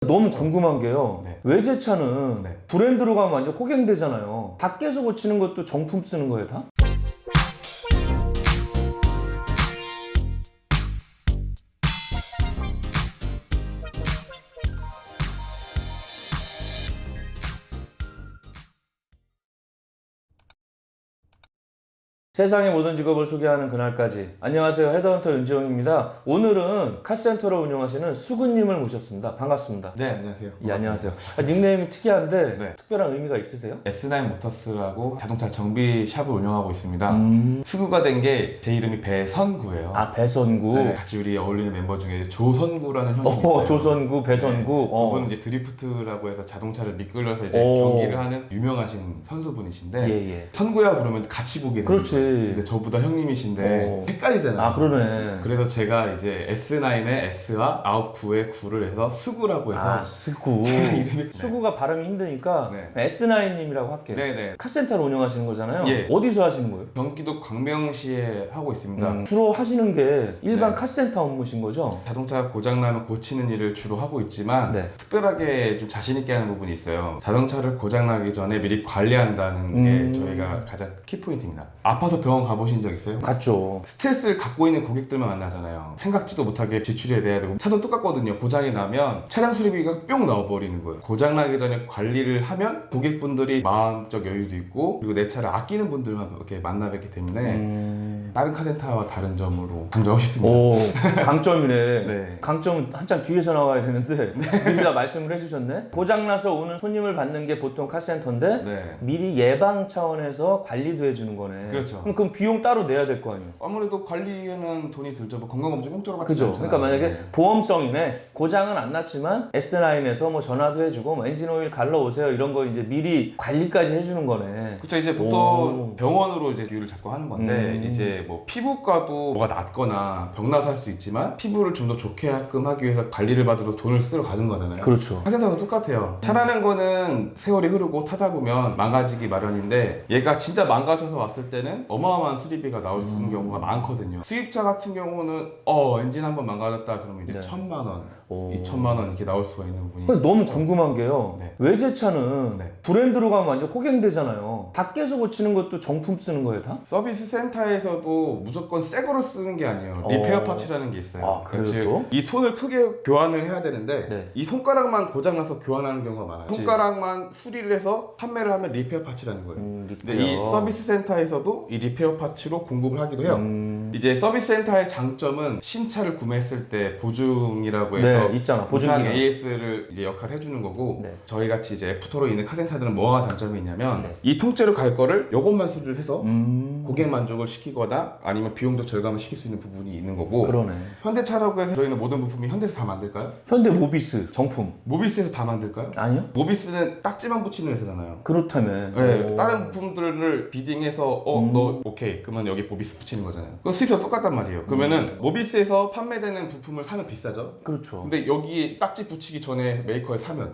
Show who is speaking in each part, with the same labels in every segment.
Speaker 1: 너무 궁금한 게요.
Speaker 2: 네.
Speaker 1: 외제차는
Speaker 2: 네.
Speaker 1: 브랜드로 가면 완전 호갱되잖아요. 밖에서 고치는 것도 정품 쓰는 거예요, 다? 세상의 모든 직업을 소개하는 그날까지. 안녕하세요, 헤드헌터 윤지영입니다. 오늘은 카센터를 운영하시는 수근님을 모셨습니다. 반갑습니다.
Speaker 2: 네, 안녕하세요.
Speaker 1: 예, 안녕하세요. 닉네임이 특이한데
Speaker 2: 네.
Speaker 1: 특별한 의미가 있으세요?
Speaker 2: S9 모터스라고 자동차 정비 샵을 운영하고 있습니다. 수구가 된 게 제 이름이 배선구예요.
Speaker 1: 아, 배선구.
Speaker 2: 네, 같이 우리 어울리는 멤버 중에 조선구라는 형이 있어요.
Speaker 1: 조선구, 배선구.
Speaker 2: 네, 그분은 이제 드리프트라고 해서 자동차를 미끌려서 이제 경기를 하는 유명하신 선수분이신데
Speaker 1: 예.
Speaker 2: 선구야 부르면 같이 보게 되는
Speaker 1: 그렇지.
Speaker 2: 거예요. 근데 저보다 형님이신데 헷갈리잖아요.
Speaker 1: 아, 그러네.
Speaker 2: 그래서 제가 이제 S9의 S와 99의 9를 해서 수구라고 해서
Speaker 1: 아, 수구.
Speaker 2: 제 이름이
Speaker 1: 수구가 발음이 힘드니까
Speaker 2: 네.
Speaker 1: S9님이라고 할게요.
Speaker 2: 네네.
Speaker 1: 카센터를 운영하시는 거잖아요.
Speaker 2: 예.
Speaker 1: 어디서 하시는 거예요?
Speaker 2: 경기도 광명시에 하고 있습니다.
Speaker 1: 주로 하시는 게 일반
Speaker 2: 네.
Speaker 1: 카센터 업무신 거죠?
Speaker 2: 자동차가 고장나면 고치는 일을 주로 하고 있지만
Speaker 1: 네.
Speaker 2: 특별하게 좀 자신 있게 하는 부분이 있어요. 자동차를 고장나기 전에 미리 관리한다는 게 저희가 가장 키포인트입니다. 아파서 병원 가보신 적 있어요?
Speaker 1: 갔죠.
Speaker 2: 스트레스를 갖고 있는 고객들만 만나잖아요. 생각지도 못하게 지출이 돼야 되고 차도 똑같거든요. 고장이 나면 차량 수리비가 뿅 나와버리는 거예요. 고장나기 전에 관리를 하면 고객분들이 마음적 여유도 있고 그리고 내 차를 아끼는 분들만 이렇게 만나 뵙기 때문에 다른 카센터와 다른 점으로 강조하고 싶습니다.
Speaker 1: 오, 강점이네.
Speaker 2: 네.
Speaker 1: 강점은 한참 뒤에서 나와야 되는데 미리 다 말씀을 해주셨네. 고장나서 오는 손님을 받는 게 보통 카센터인데
Speaker 2: 네.
Speaker 1: 미리 예방 차원에서 관리도 해주는 거네.
Speaker 2: 그렇죠.
Speaker 1: 그럼 비용 따로 내야 될 거 아니에요?
Speaker 2: 아무래도 관리에는 돈이 들죠. 뭐 건강검진 공짜로 받지
Speaker 1: 그죠.
Speaker 2: 않잖아요.
Speaker 1: 그러니까 만약에
Speaker 2: 네.
Speaker 1: 보험성이네. 고장은 안 났지만 S9에서 뭐 전화도 해주고 뭐 엔진 오일 갈러 오세요 이런 거 이제 미리 관리까지 해주는 거네.
Speaker 2: 그렇죠. 이제 보통 병원으로 이제 비율을 잡고 하는 건데 이제 뭐 피부과도 뭐가 낫거나 병나서 할 수 있지만 피부를 좀 더 좋게 하끔 하기 위해서 관리를 받으러 돈을 쓰러 가는 거잖아요.
Speaker 1: 그렇죠.
Speaker 2: 카센터도 똑같아요. 차라는 거는 세월이 흐르고 타다 보면 망가지기 마련인데 얘가 진짜 망가져서 왔을 때는 어마어마한 수리비가 나올 수 있는 경우가 많거든요. 수입차 같은 경우는 엔진 한번 망가졌다 그러면 이제
Speaker 1: 네.
Speaker 2: 1,000만 원,
Speaker 1: 오.
Speaker 2: 2천만 원 이렇게 나올 수가 있는 부분이
Speaker 1: 근데 너무 궁금한 게요.
Speaker 2: 네.
Speaker 1: 외제차는
Speaker 2: 네.
Speaker 1: 브랜드로 가면 완전 호갱되잖아요. 밖에서 고치는 것도 정품 쓰는 거예요, 다?
Speaker 2: 서비스 센터에서도 무조건 새 거로 쓰는 게 아니에요. 리페어 파츠라는 게 있어요.
Speaker 1: 아, 그래요
Speaker 2: 즉,
Speaker 1: 또?
Speaker 2: 이 손을 크게 교환을 해야 되는데
Speaker 1: 네.
Speaker 2: 이 손가락만 고장나서 교환하는 경우가 많아요.
Speaker 1: 그치.
Speaker 2: 손가락만 수리를 해서 판매를 하면 리페어 파츠라는 거예요. 근데 이
Speaker 1: 리페어.
Speaker 2: 서비스 센터에서도 이 리페어 파츠로 공급을 하기도 해요. 이제 서비스 센터의 장점은 신차를 구매했을 때 보증이라고 해서
Speaker 1: 네, 있잖아.
Speaker 2: 보상
Speaker 1: 보증기간.
Speaker 2: AS를 이제 역할을 해주는 거고
Speaker 1: 네.
Speaker 2: 저희 같이 이제 애프터로 있는 카센터들은 뭐가 장점이 있냐면
Speaker 1: 네.
Speaker 2: 이 통째로 갈 거를 요것만 수리를 해서
Speaker 1: 음.
Speaker 2: 고객 만족을 시키거나 아니면 비용도 절감을 시킬 수 있는 부분이 있는 거고
Speaker 1: 그러네.
Speaker 2: 현대차라고 해서 저희는 모든 부품이 현대에서 다 만들까요?
Speaker 1: 현대 모비스 정품.
Speaker 2: 모비스에서 다 만들까요?
Speaker 1: 아니요?
Speaker 2: 모비스는 딱지만 붙이는 회사잖아요.
Speaker 1: 그렇다면.
Speaker 2: 네,
Speaker 1: 오.
Speaker 2: 다른 부품들을 비딩해서 너 오케이 그러면 여기 모비스 붙이는 거잖아요. 그 수입도 똑같단 말이에요. 그러면은 모비스에서 판매되는 부품을 사면 비싸죠.
Speaker 1: 그렇죠.
Speaker 2: 근데 여기 딱지 붙이기 전에 메이커에 사면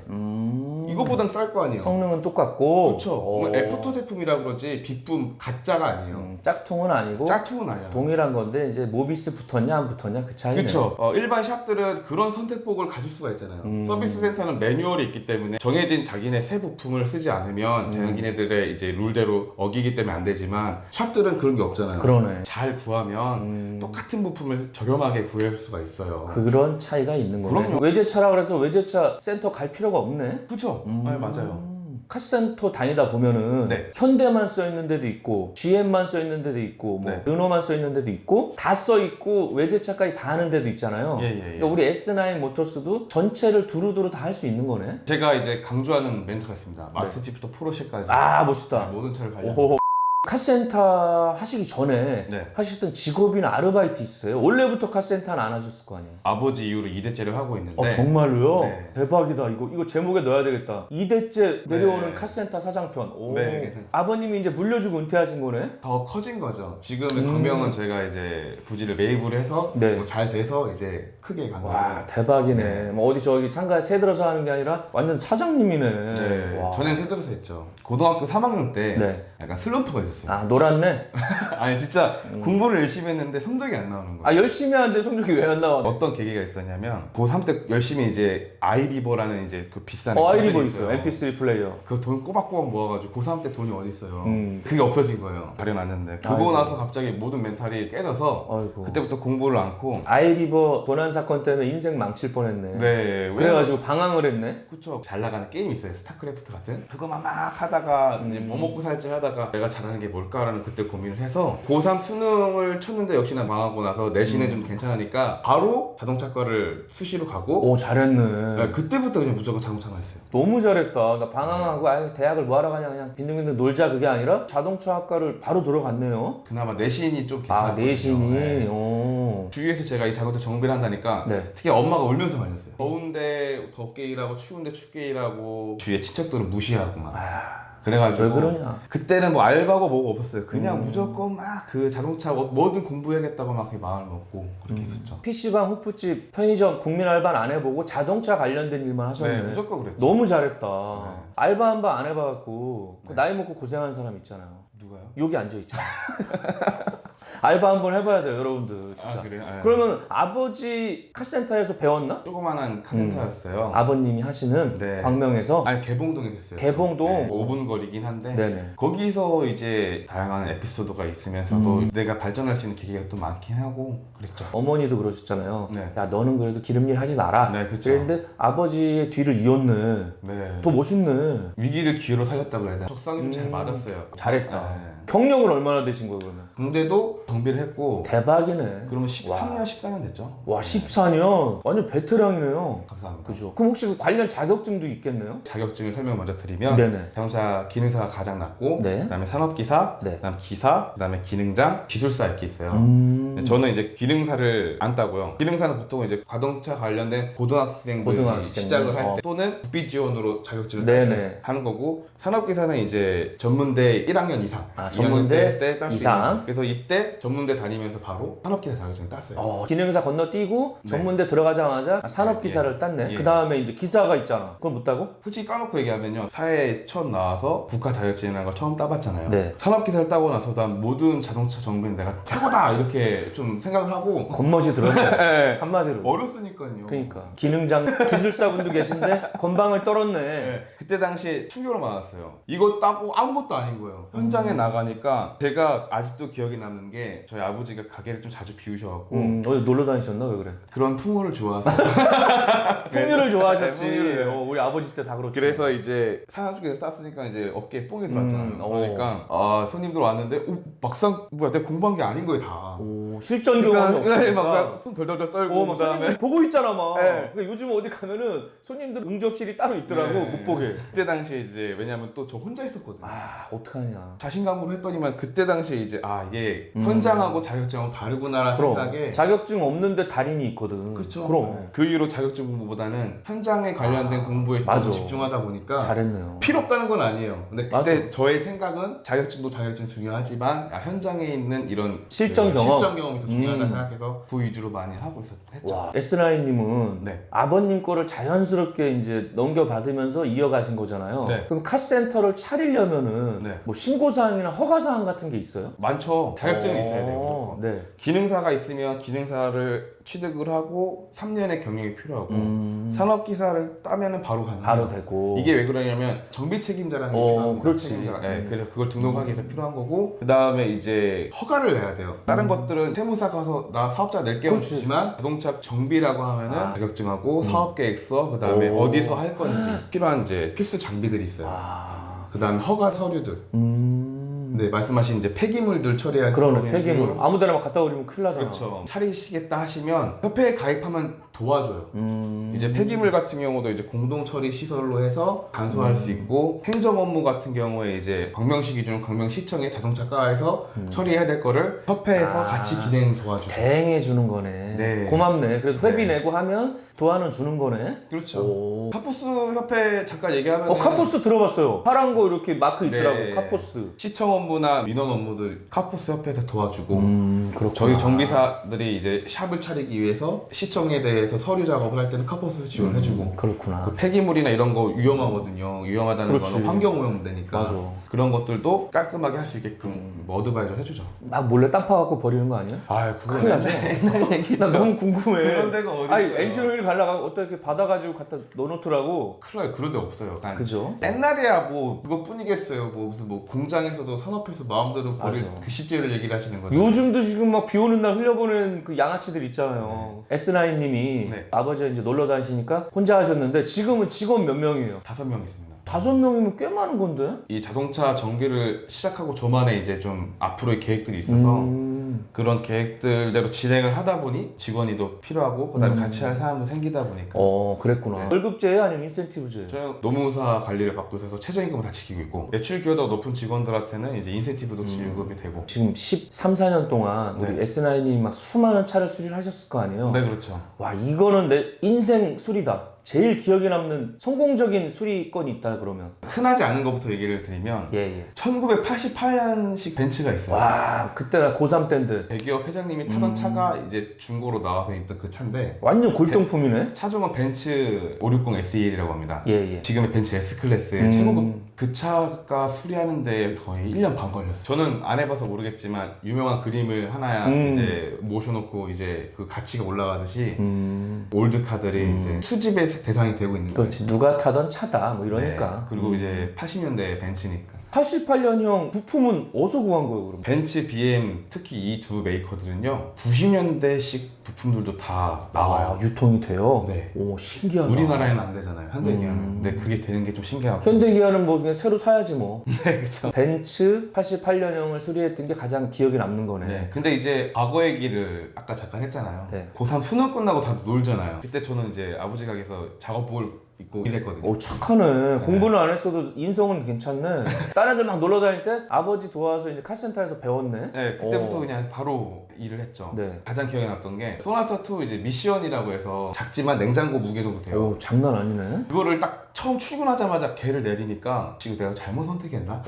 Speaker 2: 이거보단 쌀 거 아니에요.
Speaker 1: 성능은 똑같고.
Speaker 2: 그렇죠.
Speaker 1: 오.
Speaker 2: 애프터 제품이라 그러지 빅품 가짜가 아니에요.
Speaker 1: 짝퉁은 아니고
Speaker 2: 짝퉁은 아니야.
Speaker 1: 동일한 건데 이제 모비스 붙었냐 안 붙었냐 그 차이네.
Speaker 2: 그렇죠. 일반 샵들은 그런 선택폭을 가질 수가 있잖아요. 서비스 센터는 매뉴얼이 있기 때문에 정해진 자기네 새 부품을 쓰지 않으면 자기네들의 이제 룰대로 어기기 때문에 안 되지만 샵들은 그런 게 없잖아요.
Speaker 1: 그러네.
Speaker 2: 잘 구하면 똑같은 부품을 저렴하게 구할 수가 있어요.
Speaker 1: 그런 차이가 있는 거네.
Speaker 2: 그럼요.
Speaker 1: 외제차라 그래서 외제차 센터 갈 필요가 없네.
Speaker 2: 그렇죠. 네, 맞아요.
Speaker 1: 카센터 다니다 보면은
Speaker 2: 네.
Speaker 1: 현대만 써 있는 데도 있고 GM만 써 있는 데도 있고 뭐
Speaker 2: 네.
Speaker 1: 르노만 써 있는 데도 있고 다 써 있고 외제차까지 다 하는 데도 있잖아요.
Speaker 2: 예.
Speaker 1: 그러니까 우리 S9 모터스도 전체를 두루두루 다 할 수 있는 거네.
Speaker 2: 제가 이제 강조하는 멘트가 있습니다. 마트집부터 포르쉐까지
Speaker 1: 아, 멋있다.
Speaker 2: 모든 차를 관련.
Speaker 1: 오호. 카센터 하시기 전에
Speaker 2: 네.
Speaker 1: 하셨던 직업이나 아르바이트 있으세요? 원래부터 카센터는 안 하셨을 거 아니에요?
Speaker 2: 아버지 이후로 2대째를 하고 있는데
Speaker 1: 정말로요?
Speaker 2: 네.
Speaker 1: 대박이다. 이거 제목에 넣어야 되겠다. 2대째 내려오는
Speaker 2: 네.
Speaker 1: 카센터 사장편. 오.
Speaker 2: 네, 괜찮습니다.
Speaker 1: 아버님이 이제 물려주고 은퇴하신 거네?
Speaker 2: 더 커진 거죠. 지금의 광명은 제가 이제 부지를 매입을 해서
Speaker 1: 네.
Speaker 2: 뭐잘 돼서 이제 크게 간
Speaker 1: 와,
Speaker 2: 거예요.
Speaker 1: 대박이네. 뭐 어디 저기 상가에 새 들어서 하는 게 아니라 완전 사장님이네.
Speaker 2: 네.
Speaker 1: 와.
Speaker 2: 전엔 새들어서 했죠. 고등학교 3학년 때
Speaker 1: 네.
Speaker 2: 약간 슬럼프가 있었어요. 없었어요.
Speaker 1: 아, 놀았네?
Speaker 2: 아니 진짜 공부를 열심히 했는데 성적이 안 나오는 거예요.
Speaker 1: 아, 열심히 하는데 성적이 왜 안 나와?
Speaker 2: 어떤 계기가 있었냐면 고3 때 열심히 이제 아이리버라는 이제 그 비싼
Speaker 1: 아이리버
Speaker 2: MP3
Speaker 1: 있어요. MP3 플레이어.
Speaker 2: 그 돈 꼬박꼬박 모아가지고 고3 때 돈이 어디 있어요. 그게 없어진 거예요. 가려놨는데 그거
Speaker 1: 아이고.
Speaker 2: 나서 갑자기 모든 멘탈이 깨져서
Speaker 1: 아이고.
Speaker 2: 그때부터 공부를 않고.
Speaker 1: 아이리버 도난 사건 때문에 인생 망칠 뻔했네.
Speaker 2: 네.
Speaker 1: 그래가지고 방황을 했네.
Speaker 2: 그쵸. 잘 나가는 게임 있어요. 스타크래프트 같은. 그거만 막 하다가 이제 뭐 먹고 살지 하다가 내가 잘하는 게 뭘까라는 그때 고민을 해서 고3 수능을 쳤는데 역시나 망하고 나서 내신은 좀 괜찮으니까 바로 자동차과를 수시로 가고.
Speaker 1: 오, 잘했네.
Speaker 2: 네, 그때부터 그냥 무조건 자동차만 했어요.
Speaker 1: 너무 잘했다. 나 방황하고 아예 대학을 뭐하러 가냐 그냥 빈둥빈둥 놀자 그게 아니라 자동차학과를 바로 들어갔네요.
Speaker 2: 그나마 내신이 좀
Speaker 1: 아,
Speaker 2: 괜찮았거든요.
Speaker 1: 내신이.
Speaker 2: 네.
Speaker 1: 오.
Speaker 2: 주위에서 제가 이 자동차 정비를 한다니까
Speaker 1: 네.
Speaker 2: 특히 엄마가 울면서 말렸어요. 더운데 덥게 일하고 추운데 춥게 일하고 주위에 친척들은 무시하고 막. 그래가지고
Speaker 1: 왜 그러냐?
Speaker 2: 그때는 뭐 알바고 뭐고 없었어요. 그냥 무조건 막 그 자동차 뭐든 공부해야겠다고 막 마음을 먹고 그렇게 했었죠.
Speaker 1: PC방, 호프집, 편의점, 국민알바는 안 해보고 자동차 관련된 일만 하셨네.
Speaker 2: 네, 무조건 그랬죠.
Speaker 1: 너무 잘했다.
Speaker 2: 네.
Speaker 1: 알바 한 번 안 해봐갖고 그 나이 먹고 고생한 사람 있잖아요.
Speaker 2: 누가요?
Speaker 1: 여기 앉아있잖아. 알바 한번 해봐야 돼요, 여러분들. 진짜.
Speaker 2: 아, 그래요? 네.
Speaker 1: 그러면 아버지 카센터에서 배웠나?
Speaker 2: 조그만한 카센터였어요.
Speaker 1: 아버님이 하시는
Speaker 2: 네.
Speaker 1: 광명에서
Speaker 2: 아니 개봉동에서 했어요.
Speaker 1: 개봉동?
Speaker 2: 네, 5분 거리긴 한데
Speaker 1: 네네.
Speaker 2: 거기서 이제 다양한 에피소드가 있으면서도 내가 발전할 수 있는 계기가 또 많긴 하고 그랬죠.
Speaker 1: 어머니도 그러셨잖아요.
Speaker 2: 네.
Speaker 1: 야, 너는 그래도 기름일 하지 마라.
Speaker 2: 네, 그쵸.
Speaker 1: 그랬는데 아버지의 뒤를 이었네.
Speaker 2: 네.
Speaker 1: 더 멋있네.
Speaker 2: 위기를 기회로 살렸다고 해야 되나? 적성이 좀 잘 맞았어요.
Speaker 1: 잘했다.
Speaker 2: 네.
Speaker 1: 경력은 얼마나 되신 거예요, 그러면?
Speaker 2: 군대도 정비를 했고
Speaker 1: 대박이네.
Speaker 2: 그러면 13년, 14년 됐죠?
Speaker 1: 와, 14년? 완전 베테랑이네요.
Speaker 2: 감사합니다.
Speaker 1: 그죠? 그럼 혹시 그 관련 자격증도 있겠네요?
Speaker 2: 자격증을 설명 먼저 드리면
Speaker 1: 네네.
Speaker 2: 자동차 기능사가 가장 낮고
Speaker 1: 네.
Speaker 2: 그다음에 산업기사,
Speaker 1: 네.
Speaker 2: 그다음 기사, 그다음에 기능장, 기술사 이렇게 있어요. 저는 이제 기능사를 안 따고요. 기능사는 보통 이제 자동차 관련된 고등학생들이 시작을 할 때 또는 국비 지원으로 자격증을
Speaker 1: 네네.
Speaker 2: 하는 거고 산업기사는 이제 전문대 1학년 이상,
Speaker 1: 아, 전문대
Speaker 2: 때 딸 수
Speaker 1: 이상?
Speaker 2: 있는. 그래서 이때 전문대 다니면서 바로 산업기사 자격증을 땄어요.
Speaker 1: 기능사 건너뛰고
Speaker 2: 네.
Speaker 1: 전문대 들어가자마자 산업기사를 땄네.
Speaker 2: 예.
Speaker 1: 그 다음에 이제 기사가 있잖아. 그건 못 따고?
Speaker 2: 솔직히 까놓고 얘기하면요, 사회에 처음 나와서 국가 자격증이라는 걸 처음 따봤잖아요.
Speaker 1: 네.
Speaker 2: 산업기사를 따고 나서 난 모든 자동차 정비는 내가 최고다 이렇게 좀 생각을 하고.
Speaker 1: 겉멋이 들었네.
Speaker 2: 네.
Speaker 1: 한마디로.
Speaker 2: 어렸으니까요.
Speaker 1: 그러니까 기능장 기술사분도 계신데 건방을 떨었네.
Speaker 2: 네. 그때 당시에 충격을 받았어요. 이거 따고 아무것도 아닌 거예요. 현장에 나가니까 제가 아직도 기억이 남는 게 저희 아버지가 가게를 좀 자주 비우셔갖고
Speaker 1: 어디 놀러 다니셨나? 왜 그래?
Speaker 2: 그런 풍물을 좋아해서
Speaker 1: 풍류를 좋아하셨지.
Speaker 2: 네, 풍류를.
Speaker 1: 우리 아버지 때 다 그렇지.
Speaker 2: 그래서 이제 산업쪽에서 땄으니까 이제 어깨에 뽕이 들어왔잖아요. 그러니까 손님들 왔는데 막상 뭐야 내가 공부한 게 아닌 거예요 다.
Speaker 1: 실전 경험이 없으니까.
Speaker 2: 막 손 덜덜덜 떨고
Speaker 1: 막
Speaker 2: 그다음에
Speaker 1: 손님들 보고 있잖아 막.
Speaker 2: 네.
Speaker 1: 그러니까 요즘 어디 가면은 손님들 응접실이 따로 있더라고.
Speaker 2: 네.
Speaker 1: 못 보게.
Speaker 2: 그때 당시에 이제 왜냐면 또 저 혼자 있었거든요.
Speaker 1: 어떡하냐.
Speaker 2: 자신감으로 했더니만 그때 당시에 이제 이게 현장하고 자격증하고 다르구나라는
Speaker 1: 그럼
Speaker 2: 생각에
Speaker 1: 자격증 없는데 달인이 있거든.
Speaker 2: 그렇죠.
Speaker 1: 그럼
Speaker 2: 그 이후로 자격증 공부보다는 현장에 관련된 공부에 좀
Speaker 1: 맞아.
Speaker 2: 집중하다 보니까
Speaker 1: 잘했네요.
Speaker 2: 필요 없다는 건 아니에요. 근데 그때
Speaker 1: 맞아.
Speaker 2: 저의 생각은 자격증도 자격증 중요하지만 현장에 있는 이런
Speaker 1: 실전 경험.
Speaker 2: 실전 경험이 더 중요하다 생각해서 그 위주로 많이 하고 했죠.
Speaker 1: 와, S9님은
Speaker 2: 네.
Speaker 1: 아버님 거를 자연스럽게 이제 넘겨받으면서 이어가신 거잖아요.
Speaker 2: 네.
Speaker 1: 그럼 카센터를 차리려면은
Speaker 2: 네.
Speaker 1: 뭐 신고사항이나 허가사항 같은 게 있어요?
Speaker 2: 많죠. 자격증은 있어야 돼요. 무조건.
Speaker 1: 네.
Speaker 2: 기능사가 있으면 기능사를 취득을 하고 3년의 경력이 필요하고 산업기사를 따면은 바로 가능해요.
Speaker 1: 바로 되고.
Speaker 2: 이게 왜 그러냐면 정비 책임자라는 게 필요합니다.
Speaker 1: 그렇지.
Speaker 2: 책임자가. 네, 그래서 그걸 등록하기 위해서 필요한 거고 그 다음에 이제 허가를 내야 돼요. 다른 것들은 세무사 가서 나 사업자 낼게 없지만 자동차 정비라고 하면은 자격증하고 사업계획서 그 다음에 어디서 할 건지 필요한 이제 필수 장비들이 있어요. 그 다음에 허가 서류들. 네, 말씀하신 이제 폐기물들 처리할 수
Speaker 1: 그러네,
Speaker 2: 있는
Speaker 1: 폐기물. 아무데나 막 갖다 버리면 큰일 나잖아.
Speaker 2: 그렇죠. 차리시겠다 하시면 협회에 가입하면 도와줘요. 이제 폐기물 같은 경우도 이제 공동 처리 시설로 해서 간소화할 수 있고 행정 업무 같은 경우에 이제 광명시 기준 광명시청의 자동차과에서 처리해야 될 거를 협회에서 같이 진행 도와줘요.
Speaker 1: 대행해 주는 거네.
Speaker 2: 네.
Speaker 1: 고맙네. 그래도 회비
Speaker 2: 네.
Speaker 1: 내고 하면 도와는 주는 거네.
Speaker 2: 그렇죠. 카포스 협회 잠깐 얘기하면
Speaker 1: 카포스 들어봤어요. 파란 거 이렇게 마크 있더라고.
Speaker 2: 네.
Speaker 1: 카포스.
Speaker 2: 시청 업무나 민원 업무들 카포스 협회에서 도와주고
Speaker 1: 그렇구나.
Speaker 2: 저희 정비사들이 이제 샵을 차리기 위해서 시청에 대해서 서류 작업을 할 때는 카포스에서 지원해주고
Speaker 1: 그렇구나.
Speaker 2: 그 폐기물이나 이런 거 위험하거든요. 위험하다는
Speaker 1: 그렇지.
Speaker 2: 거는 환경오염되니까
Speaker 1: 맞아.
Speaker 2: 그런 것들도 깔끔하게 할 수 있게끔 뭐 어드바이저 해주죠.
Speaker 1: 막 몰래 땅 파갖고 버리는 거 아니야?
Speaker 2: 아, 그거
Speaker 1: 큰일 나죠.
Speaker 2: 옛날 얘기죠.
Speaker 1: 나 너무 궁금해.
Speaker 2: 그런 데가 어디
Speaker 1: 아니
Speaker 2: 있어요?
Speaker 1: 엔진 오일 갈라가 어떻게 받아가지고 갖다 넣어놓더라고.
Speaker 2: 큰일 나요. 그런 데 없어요. 그냥
Speaker 1: 그죠?
Speaker 2: 옛날에야 뭐 그것뿐이겠어요. 뭐 무슨 뭐 공장에서도 산업에서 마음대로 버릴
Speaker 1: 맞아.
Speaker 2: 그 시절을 얘기를 하시는 거죠.
Speaker 1: 요즘도 지금 막 비 오는 날 흘려보는 그 양아치들 있잖아요. S9님이
Speaker 2: 네.
Speaker 1: 아버지가 이제 놀러 다니시니까 혼자 하셨는데 지금은 직원 몇 명이에요?
Speaker 2: 5명 있습니다.
Speaker 1: 5명이면 꽤 많은 건데?
Speaker 2: 이 자동차 정비를 시작하고 저만의 이제 좀 앞으로의 계획들이 있어서 그런 계획들대로 진행을 하다 보니 직원이 더 필요하고 그다음에 같이 할 사람도 생기다 보니까
Speaker 1: 그랬구나.
Speaker 2: 네.
Speaker 1: 월급제예요? 아니면 인센티브제예요?
Speaker 2: 저는 노무사 관리를 받고 있어서 최저임금을 다 지키고 있고 매출 기여도가 높은 직원들한테는 이제 인센티브도 지급이 되고
Speaker 1: 지금 13, 14년 동안 우리
Speaker 2: 네.
Speaker 1: S9이 막 수많은 차를 수리를 하셨을 거 아니에요?
Speaker 2: 네, 그렇죠.
Speaker 1: 와, 이거는 내 인생 수리다. 제일 기억에 남는 성공적인 수리건이 있다 그러면.
Speaker 2: 흔하지 않은 것부터 얘기를 드리면
Speaker 1: 예.
Speaker 2: 1988년식 벤츠가 있어요.
Speaker 1: 와, 그때 나 고3 때인데
Speaker 2: 대기업 회장님이 타던 차가 이제 중고로 나와서 있던 그 차인데
Speaker 1: 완전 골동품이네.
Speaker 2: 차종은 벤츠 560 SEL이라고 합니다.
Speaker 1: 예.
Speaker 2: 지금의 벤츠 S클래스의 최고급 그 차가 수리하는데 거의 1년 반 걸렸어요. 저는 안 해봐서 모르겠지만 유명한 그림을 하나 이제 모셔놓고 이제 그 가치가 올라가듯이 올드카들이 이제 수집의 대상이 되고 있는 거예요.
Speaker 1: 그렇지. 누가 타던 차다 뭐 이러니까.
Speaker 2: 네, 그리고 이제 80년대 벤츠니까
Speaker 1: 88년형 부품은 어디서 구한 거예요 그럼?
Speaker 2: 벤츠, BM 특히 이 두 메이커들은요 90년대식 부품들도 다 나와요.
Speaker 1: 아, 유통이 돼요?
Speaker 2: 네.
Speaker 1: 오, 신기하다.
Speaker 2: 우리나라에는 안 되잖아요. 현대기아는. 근데 그게 되는 게 좀 신기하고.
Speaker 1: 현대기아는 뭐 그냥 새로 사야지 뭐.
Speaker 2: 네, 그렇죠.
Speaker 1: 벤츠 88년형을 수리했던 게 가장 기억에 남는 거네.
Speaker 2: 네. 근데 이제 과거 얘기를 아까 잠깐 했잖아요.
Speaker 1: 네.
Speaker 2: 고3 수능 끝나고 다 놀잖아요. 그때 저는 이제 아버지 가게에서 작업복을 입고 일했거든요.
Speaker 1: 오, 착하네. 공부는 안 했어도 인성은 괜찮네. 딴 애들 막 놀러 다닐 때 아버지 도와서 이제 카센터에서 배웠네.
Speaker 2: 네, 그때부터
Speaker 1: 오.
Speaker 2: 그냥 바로 일을 했죠.
Speaker 1: 네.
Speaker 2: 가장 기억에 남던 게 소나타2 이제 미션이라고 해서 작지만 냉장고 무게 정도 돼요.
Speaker 1: 오, 장난 아니네.
Speaker 2: 그거를 딱 처음 출근하자마자 걔를 내리니까 지금 내가 잘못 선택했나?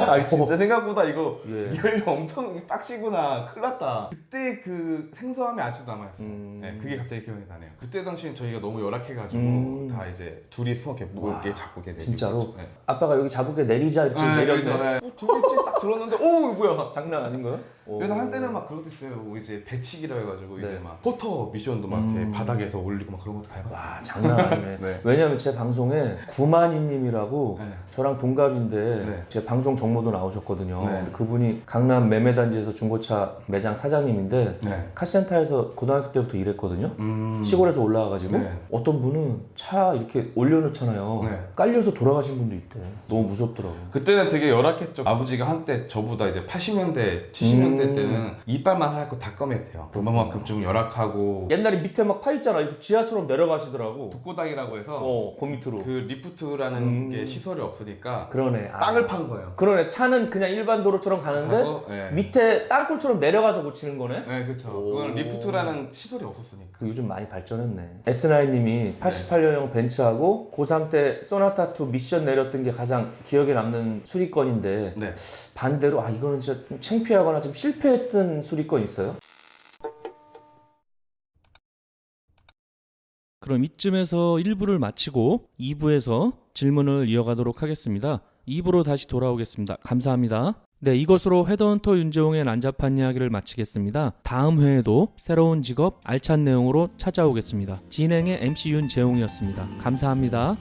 Speaker 2: 아 진짜 생각보다 이거
Speaker 1: 예.
Speaker 2: 연료 엄청 빡시구나. 큰일 났다. 그때 그 생소함이 아직도 남아있어요. 네, 그게 갑자기 기억이 나네요. 그때 당시엔 저희가 너무 열악해가지고 다 이제 둘이서 이렇게 무겁게 잡고게 되죠.
Speaker 1: 진짜로?
Speaker 2: 네.
Speaker 1: 아빠가 여기 자국에 내리자 이렇게
Speaker 2: 네,
Speaker 1: 내렸네.
Speaker 2: 그래서, 네. 되겠지 딱 들었는데 오 이거 뭐야.
Speaker 1: 장난 아닌 거야?
Speaker 2: 그래서 한때는 막 그것도 있어요. 뭐 이제 배치기라 해가지고
Speaker 1: 네.
Speaker 2: 이제 막 포터 미션도 막 이렇게 바닥에서 올리고 막 그런 것도 다 해봤어요.
Speaker 1: 와, 장난 아니네.
Speaker 2: 네.
Speaker 1: 왜냐면 제 방송에 구만희님이라고
Speaker 2: 네.
Speaker 1: 저랑 동갑인데
Speaker 2: 네.
Speaker 1: 제 방송 정모도 나오셨거든요.
Speaker 2: 네.
Speaker 1: 근데 그분이 강남 매매단지에서 중고차 매장 사장님인데
Speaker 2: 네.
Speaker 1: 카센터에서 고등학교 때부터 일했거든요. 시골에서 올라와가지고
Speaker 2: 네.
Speaker 1: 어떤 분은 차 이렇게 올려놓잖아요.
Speaker 2: 네.
Speaker 1: 깔려서 돌아가신 분도 있대. 너무 무섭더라고.
Speaker 2: 그때는 되게 열악했죠. 아버지가 한때 저보다 이제 80년대, 70년대 때는 이빨만 하얗고 다 검했대요. 그만큼 좀 열악하고
Speaker 1: 옛날에 밑에 막 파 있잖아. 이렇게 지하처럼 내려가시더라고.
Speaker 2: 독고닥이라고 해서
Speaker 1: 그 밑으로.
Speaker 2: 그 리프트라는 게 시설이 없으니까
Speaker 1: 그러네. 아.
Speaker 2: 땅을 판 거예요.
Speaker 1: 그러네. 차는 그냥 일반 도로처럼 가는데
Speaker 2: 하고, 네.
Speaker 1: 밑에 땅굴처럼 내려가서 고치는 거네.
Speaker 2: 네, 그렇죠.
Speaker 1: 오.
Speaker 2: 그건 리프트라는 시설이 없었으니까.
Speaker 1: 요즘 많이 발전했네. S9님이 88년형 벤츠하고 고3 때 소나타2 미션 내렸던 게 가장 기억에 남는 수리건인데
Speaker 2: 네.
Speaker 1: 반대로 이거는 진짜 좀 창피하거나 좀 실패했던 수리건 있어요?
Speaker 3: 그럼 이쯤에서 1부를 마치고 2부에서 질문을 이어가도록 하겠습니다. 2부로 다시 돌아오겠습니다. 감사합니다. 네, 이것으로 헤드헌터 윤재홍의 난잡한 이야기를 마치겠습니다. 다음 회에도 새로운 직업, 알찬 내용으로 찾아오겠습니다. 진행의 MC 윤재홍이었습니다. 감사합니다.